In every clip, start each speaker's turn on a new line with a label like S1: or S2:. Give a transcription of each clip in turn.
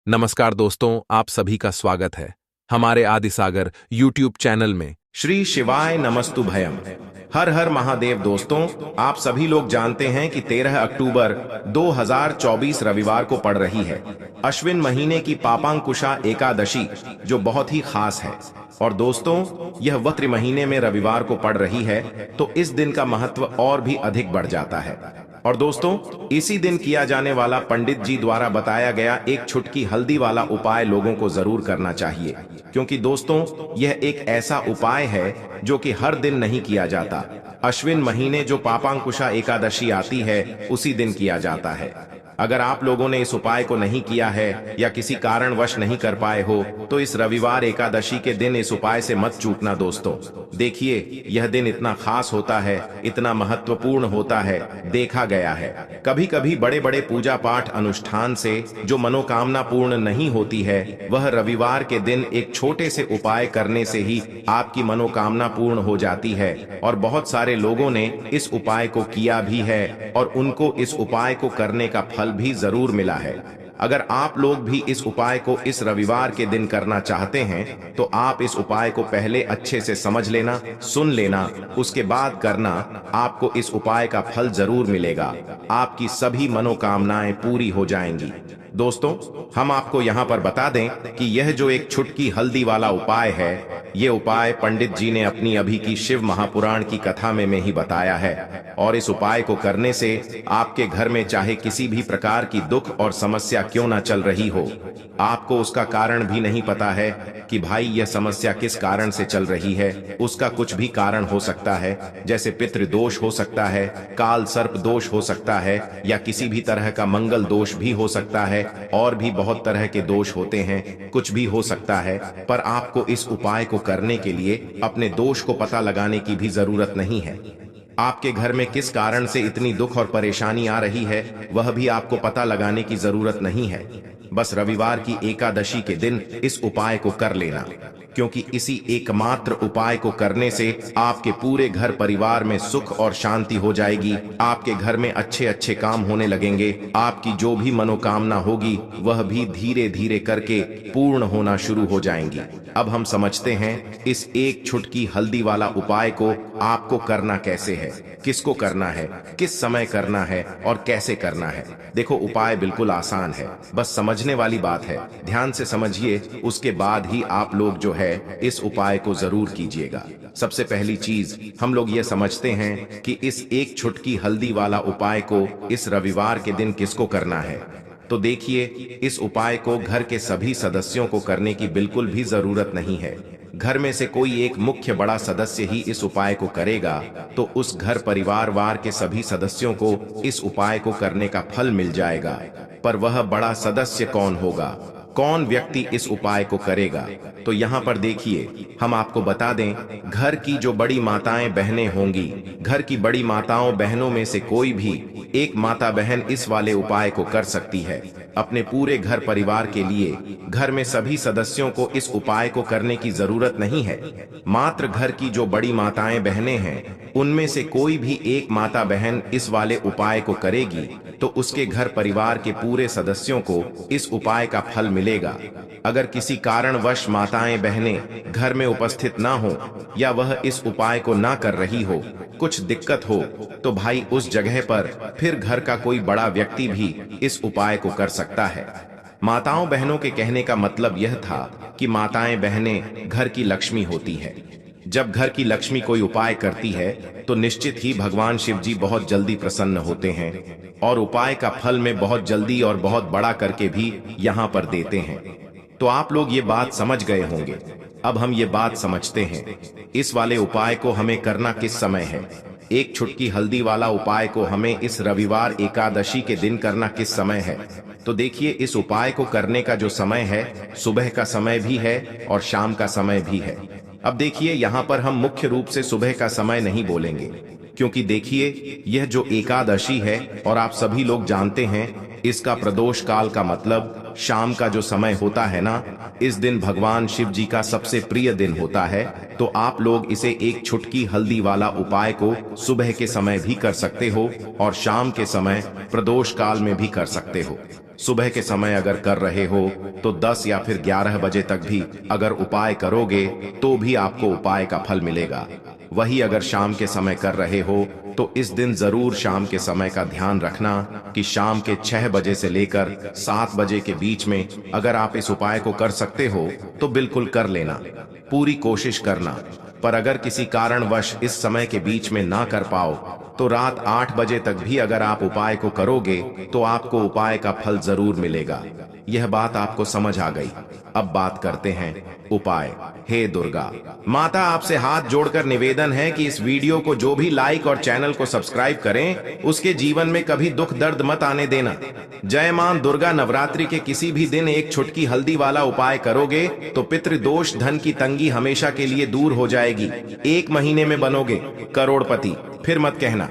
S1: नमस्कार दोस्तों, आप सभी का स्वागत है हमारे आदिसागर यूट्यूब चैनल में।
S2: श्री शिवाय नमस्तु भयम। हर हर महादेव। दोस्तों, आप सभी लोग जानते हैं कि 13 अक्टूबर 2024 रविवार को पड़ रही है अश्विन महीने की पापांकुशा एकादशी, जो बहुत ही खास है। और दोस्तों, यह वक्र महीने में रविवार को पड़ रही है, तो इस दिन का महत्व और भी अधिक बढ़ जाता है। और दोस्तों, इसी दिन किया जाने वाला पंडित जी द्वारा बताया गया एक छुटकी हल्दी वाला उपाय लोगों को जरूर करना चाहिए, क्योंकि दोस्तों, यह एक ऐसा उपाय है जो कि हर दिन नहीं किया जाता। अश्विन महीने जो पापांकुशा एकादशी आती है, उसी दिन किया जाता है। अगर आप लोगों ने इस उपाय को नहीं किया है या किसी कारणवश नहीं कर पाए हो, तो इस रविवार एकादशी के दिन इस उपाय से मत चूकना दोस्तों। देखिए, यह दिन इतना खास होता है, इतना महत्वपूर्ण होता है। देखा गया है कभी कभी बड़े बड़े पूजा पाठ अनुष्ठान से जो मनोकामना पूर्ण नहीं होती है, वह रविवार के दिन एक छोटे से उपाय करने से ही आपकी मनोकामना पूर्ण हो जाती है। और बहुत सारे लोगों ने इस उपाय को किया भी है और उनको इस उपाय को करने का फल भी जरूर मिला है। अगर आप लोग भी इस उपाय को इस रविवार के दिन करना चाहते हैं, तो आप इस उपाय को पहले अच्छे से समझ लेना, सुन लेना, उसके बाद करना। आपको इस उपाय का फल जरूर मिलेगा, आपकी सभी मनोकामनाएं पूरी हो जाएंगी। दोस्तों, हम आपको यहाँ पर बता दें कि यह जो एक छुटकी हल्दी वाला उपाय है, ये उपाय पंडित जी ने अपनी अभी की शिव महापुराण की कथा में ही बताया है। और इस उपाय को करने से आपके घर में चाहे किसी भी प्रकार की दुख और समस्या क्यों ना चल रही हो, आपको उसका कारण भी नहीं पता है कि भाई यह समस्या किस कारण से चल रही है। उसका कुछ भी कारण हो सकता है, जैसे पितृदोष हो सकता है, काल सर्प दोष हो सकता है, या किसी भी तरह का मंगल दोष भी हो सकता है। और भी बहुत तरह के दोष होते हैं, कुछ भी हो सकता है। पर आपको इस उपाय को करने के लिए अपने दोष को पता लगाने की भी जरूरत नहीं है। आपके घर में किस कारण से इतनी दुख और परेशानी आ रही है, वह भी आपको पता लगाने की जरूरत नहीं है। बस रविवार की एकादशी के दिन इस उपाय को कर लेना, क्योंकि इसी एकमात्र उपाय को करने से आपके पूरे घर परिवार में सुख और शांति हो जाएगी। आपके घर में अच्छे अच्छे काम होने लगेंगे। आपकी जो भी मनोकामना होगी, वह भी धीरे धीरे करके पूर्ण होना शुरू हो जाएंगी। अब हम समझते हैं इस एक छुटकी हल्दी वाला उपाय को आपको करना कैसे है, किसको करना है, किस समय करना है और कैसे करना है। देखो, उपाय बिल्कुल आसान है, बस समझने वाली बात है। ध्यान से समझिए, उसके बाद ही आप लोग जो है इस उपाय को जरूर कीजिएगा। सबसे पहली चीज हम लोग ये समझते हैं कि इस एक छुटकी हल्दी वाला उपाय को इस रविवार के दिन किसको करना है। तो देखिए, इस उपाय को घर के सभी सदस्यों को करने की बिल्कुल भी जरूरत नहीं है। घर में से कोई एक मुख्य बड़ा सदस्य ही इस उपाय को करेगा, तो उस घर परिवार वार के सभी सदस्यों को इस उपाय को करने का फल मिल जाएगा। पर वह बड़ा सदस्य कौन होगा, कौन व्यक्ति इस उपाय को करेगा? तो यहाँ पर देखिए, हम आपको बता दें, घर की जो बड़ी माताएं बहनें होंगी, घर की बड़ी माताओं बहनों में से कोई भी एक माता बहन इस वाले उपाय को कर सकती है। अपने पूरे घर परिवार के लिए घर में सभी सदस्यों को इस उपाय को करने की जरूरत नहीं है। मात्र घर की जो बड़ी माताएं बहनें हैं, उनमें से कोई भी एक माता बहन इस वाले उपाय को करेगी, तो उसके घर परिवार के पूरे सदस्यों को इस उपाय का फल मिलेगा। अगर किसी कारणवश माताएं बहनें घर में उपस्थित ना हो, या वह इस उपाय को ना कर रही हो, कुछ दिक्कत हो, तो भाई उस जगह पर फिर घर का कोई बड़ा व्यक्ति भी इस उपाय को कर सकता है। माताओं बहनों के कहने का मतलब यह था कि माताएं बहनें घर की लक्ष्मी होती है। जब घर की लक्ष्मी कोई उपाय करती है, तो निश्चित ही भगवान शिव जी बहुत जल्दी प्रसन्न होते हैं और उपाय का फल में बहुत जल्दी और बहुत बड़ा करके भी यहाँ पर देते हैं। तो आप लोग ये बात समझ गए होंगे। अब हम ये बात समझते हैं, इस वाले उपाय को हमें करना किस समय है। एक छुटकी हल्दी वाला उपाय को हमें इस रविवार एकादशी के दिन करना किस समय है। तो देखिए, इस उपाय को करने का जो समय है, सुबह का समय भी है और शाम का समय भी है। अब देखिए, यहाँ पर हम मुख्य रूप से सुबह का समय नहीं बोलेंगे, क्योंकि देखिए, यह जो एकादशी है, और आप सभी लोग जानते हैं, इसका प्रदोष काल का मतलब शाम का जो समय होता है ना, इस दिन भगवान शिव जी का सबसे प्रिय दिन होता है। तो आप लोग इसे एक छुटकी हल्दी वाला उपाय को सुबह के समय भी कर सकते हो और शाम के समय प्रदोष काल में भी कर सकते हो। सुबह के समय अगर कर रहे हो तो 10 या फिर 11 बजे तक भी अगर उपाय करोगे तो भी आपको उपाय का फल मिलेगा। वही अगर शाम के समय कर रहे हो तो इस दिन जरूर शाम के समय का ध्यान रखना कि शाम के 6 बजे से लेकर 7 बजे के बीच में अगर आप इस उपाय को कर सकते हो तो बिल्कुल कर लेना, पूरी कोशिश करना। पर अगर किसी कारणवश इस समय के बीच में ना कर पाओ तो रात 8 बजे तक भी अगर आप उपाय को करोगे तो आपको उपाय का फल जरूर मिलेगा। यह बात आपको समझ आ गई। अब बात करते हैं उपाय। हे दुर्गा माता, आपसे हाथ जोड़कर निवेदन है कि इस वीडियो को जो भी लाइक और चैनल को सब्सक्राइब करें उसके जीवन में कभी दुख दर्द मत आने देना। जय मां दुर्गा। नवरात्रि के किसी भी दिन एक छुटकी हल्दी वाला उपाय करोगे तो पितृदोष, धन की तंगी हमेशा के लिए दूर हो जाएगी। 1 महीने में बनोगे करोड़पति। फिर मत कहना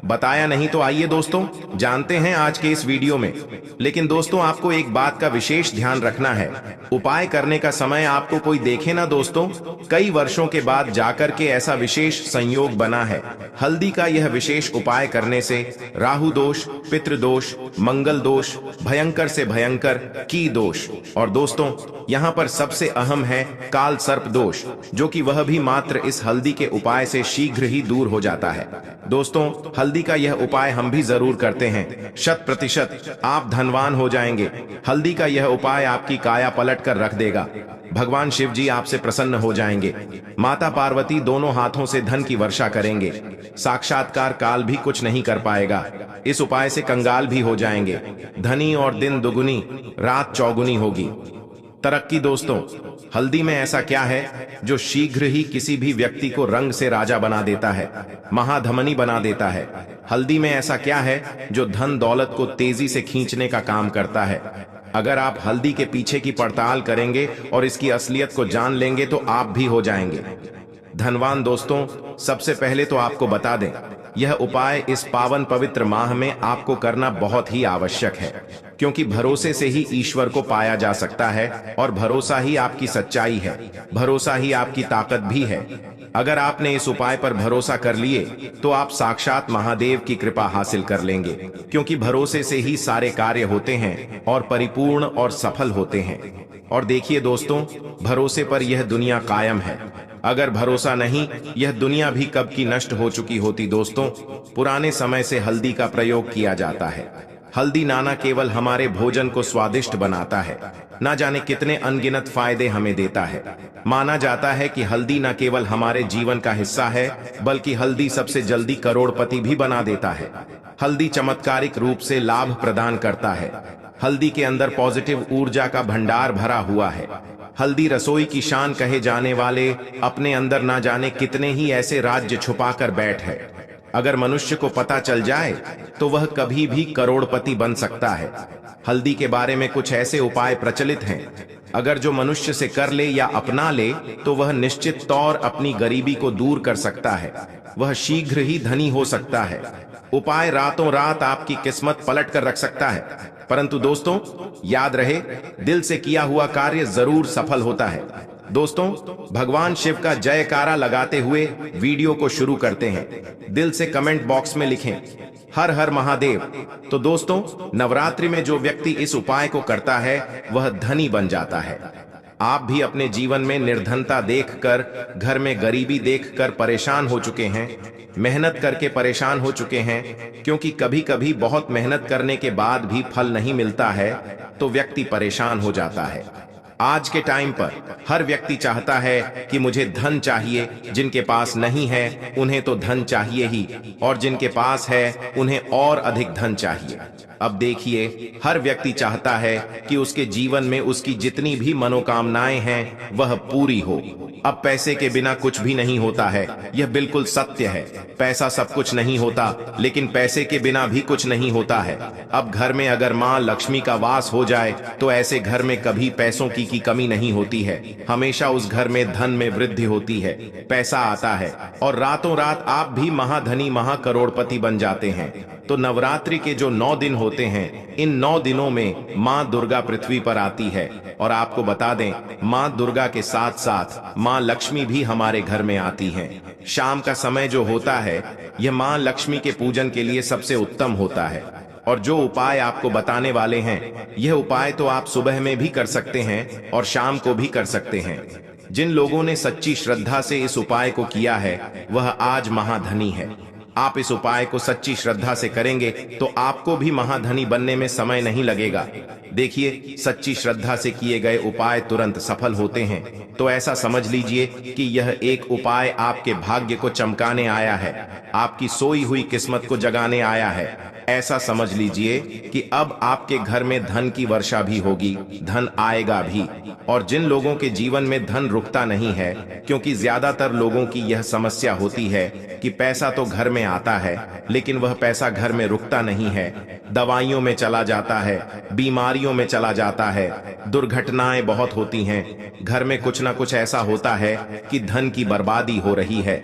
S2: बताया नहीं। तो आइए दोस्तों जानते हैं आज के इस वीडियो में। लेकिन दोस्तों आपको एक बात का विशेष ध्यान रखना है, उपाय करने का समय आपको कोई देखे ना दोस्तों। कई वर्षों के बाद जाकर के ऐसा विशेष संयोग बना है। हल्दी का यह विशेष उपाय करने से राहु दोष, पितृदोष, मंगल दोष, भयंकर से भयंकर की दोष, और दोस्तों यहाँ पर सबसे अहम है काल सर्प दोष, जो कि वह भी मात्र इस हल्दी के उपाय से शीघ्र ही दूर हो जाता है। दोस्तों हल्दी का यह उपाय हम भी जरूर करते हैं, 100% आप धनवान हो जाएंगे। हल्दी का यह उपाय आपकी काया पलट कर रख देगा। भगवान शिव जी आपसे प्रसन्न हो जाएंगे। माता पार्वती दोनों हाथों से धन की वर्षा करेंगे। साक्षात्कार काल भी कुछ नहीं कर पाएगा। इस उपाय से कंगाल भी हो जाएंगे। धनी और दिन दुगुनी रात चौगुनी होगी। तरक्की। दोस्तों हल्दी में ऐसा क्या है जो शीघ्र ही किसी भी व्यक्ति को रंग से राजा बना देता है, महाधमनी बना देता है। हल्दी में ऐसा क्या है जो धन दौलत को तेजी से खींचने का काम करता है। अगर आप हल्दी के पीछे की पड़ताल करेंगे और इसकी असलियत को जान लेंगे तो आप भी हो जाएंगे धनवान। दोस्तों सबसे पहले तो आपको बता दें, यह उपाय इस पावन पवित्र माह में आपको करना बहुत ही आवश्यक है, क्योंकि भरोसे से ही ईश्वर को पाया जा सकता है और भरोसा ही आपकी सच्चाई है, भरोसा ही आपकी ताकत भी है। अगर आपने इस उपाय पर भरोसा कर लिए तो आप साक्षात महादेव की कृपा हासिल कर लेंगे, क्योंकि भरोसे से ही सारे कार्य होते हैं और परिपूर्ण और सफल होते हैं। और देखिए दोस्तों, भरोसे पर यह दुनिया कायम है। अगर भरोसा नहीं, यह दुनिया भी कब की नष्ट हो चुकी होती। दोस्तों पुराने समय से हल्दी का प्रयोग किया जाता है। हल्दी नाना केवल हमारे भोजन को स्वादिष्ट बनाता है, ना जाने कितने अनगिनत फायदे हमें देता है। माना जाता है कि हल्दी न केवल हमारे जीवन का हिस्सा है, बल्कि हल्दी सबसे जल्दी करोड़पति भी बना देता है। हल्दी चमत्कारिक रूप से लाभ प्रदान करता है। हल्दी के अंदर पॉजिटिव ऊर्जा का भंडार भरा हुआ है। हल्दी रसोई की शान कहे जाने वाले अपने अंदर ना जाने कितने ही ऐसे राज्य छुपाकर बैठ है। अगर मनुष्य को पता चल जाए तो वह कभी भी करोड़पति बन सकता है। हल्दी के बारे में कुछ ऐसे उपाय प्रचलित हैं, अगर जो मनुष्य से कर ले या अपना ले तो वह निश्चित तौर अपनी गरीबी को दूर कर सकता है। वह शीघ्र ही धनी हो सकता है। उपाय रातों रात आपकी किस्मत पलट कर रख सकता है, परंतु दोस्तों याद रहे, दिल से किया हुआ कार्य जरूर सफल होता है। दोस्तों भगवान शिव का जयकारा लगाते हुए वीडियो को शुरू करते हैं। दिल से कमेंट बॉक्स में लिखें हर हर महादेव। तो दोस्तों नवरात्रि में जो व्यक्ति इस उपाय को करता है वह धनी बन जाता है। आप भी अपने जीवन में निर्धनता देखकर, घर में गरीबी देखकर परेशान हो चुके हैं, मेहनत करके परेशान हो चुके हैं, क्योंकि कभी कभी बहुत मेहनत करने के बाद भी फल नहीं मिलता है तो व्यक्ति परेशान हो जाता है। आज के टाइम पर हर व्यक्ति चाहता है कि मुझे धन चाहिए, जिनके पास नहीं है उन्हें तो धन चाहिए ही, और जिनके पास है उन्हें और अधिक धन चाहिए। अब देखिए, हर व्यक्ति चाहता है कि उसके जीवन में उसकी जितनी भी मनोकामनाएं हैं वह पूरी हो। अब पैसे के बिना कुछ भी नहीं होता है, यह बिल्कुल सत्य है। पैसा सब कुछ नहीं होता, लेकिन पैसे के बिना भी कुछ नहीं होता है। अब घर में अगर माँ लक्ष्मी का वास हो जाए तो ऐसे घर में कभी पैसों की कमी नहीं होती है। हमेशा उस घर में धन में वृद्धि होती है, पैसा आता है और रातों रात आप भी महाधनी महाकरोड़पति बन जाते हैं। तो नवरात्रि के जो 9 दिन होते हैं, इन 9 दिनों में माँ दुर्गा पृथ्वी पर आती है। और आपको बता दें, माँ दुर्गा के साथ साथ माँ लक्ष्मी भी हमारे घर में आती हैं। शाम का समय जो होता है यह माँ लक्ष्मी के पूजन के लिए सबसे उत्तम होता है। और जो उपाय आपको बताने वाले हैं, यह उपाय तो आप सुबह में भी कर सकते हैं और शाम को भी कर सकते हैं। जिन लोगों ने सच्ची श्रद्धा से इस उपाय को किया है वह आज महाधनी है। आप इस उपाय को सच्ची श्रद्धा से करेंगे तो आपको भी महाधनी बनने में समय नहीं लगेगा। देखिए, सच्ची श्रद्धा से किए गए उपाय तुरंत सफल होते हैं। तो ऐसा समझ लीजिए कि यह एक उपाय आपके भाग्य को चमकाने आया है, आपकी सोई हुई किस्मत को जगाने आया है। ऐसा समझ लीजिए कि अब आपके घर में धन की वर्षा भी होगी, धन आएगा भी। और जिन लोगों के जीवन में धन रुकता नहीं है, क्योंकि ज्यादातर लोगों की यह समस्या होती है कि पैसा तो घर में आता है लेकिन वह पैसा घर में रुकता नहीं है, दवाइयों में चला जाता है, बीमारियों में चला जाता है, दुर्घटनाएं बहुत होती हैं, घर में कुछ ना कुछ ऐसा होता है कि धन की बर्बादी हो रही है।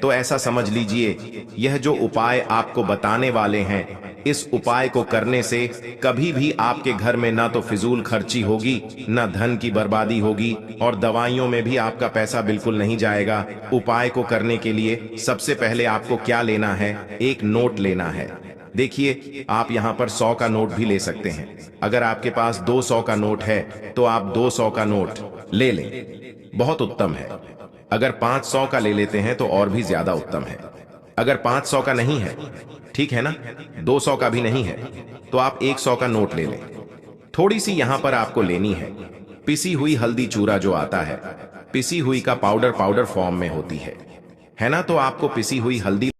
S2: तो ऐसा समझ लीजिए, यह जो उपाय आपको बताने वाले हैं, इस उपाय को करने से कभी भी आपके घर में ना तो फिजूल खर्ची होगी, ना धन की बर्बादी होगी और दवाइयों में भी आपका पैसा बिल्कुल नहीं जाएगा। उपाय को करने के लिए सबसे पहले आपको क्या लेना है? एक नोट लेना है। देखिए, आप यहाँ पर 100 का नोट भी ले सकते हैं। अगर आपके पास 200 का नोट है तो आप 200 का नोट ले लें, बहुत उत्तम है। अगर 500 का ले लेते हैं तो और भी ज्यादा उत्तम है। अगर 500 का नहीं है, ठीक है ना, 200 का भी नहीं है, तो आप 100 का नोट ले लें। थोड़ी सी यहां पर आपको लेनी है पिसी हुई हल्दी चूरा जो आता है, पिसी हुई का पाउडर फॉर्म में होती है ना। तो आपको पिसी हुई हल्दी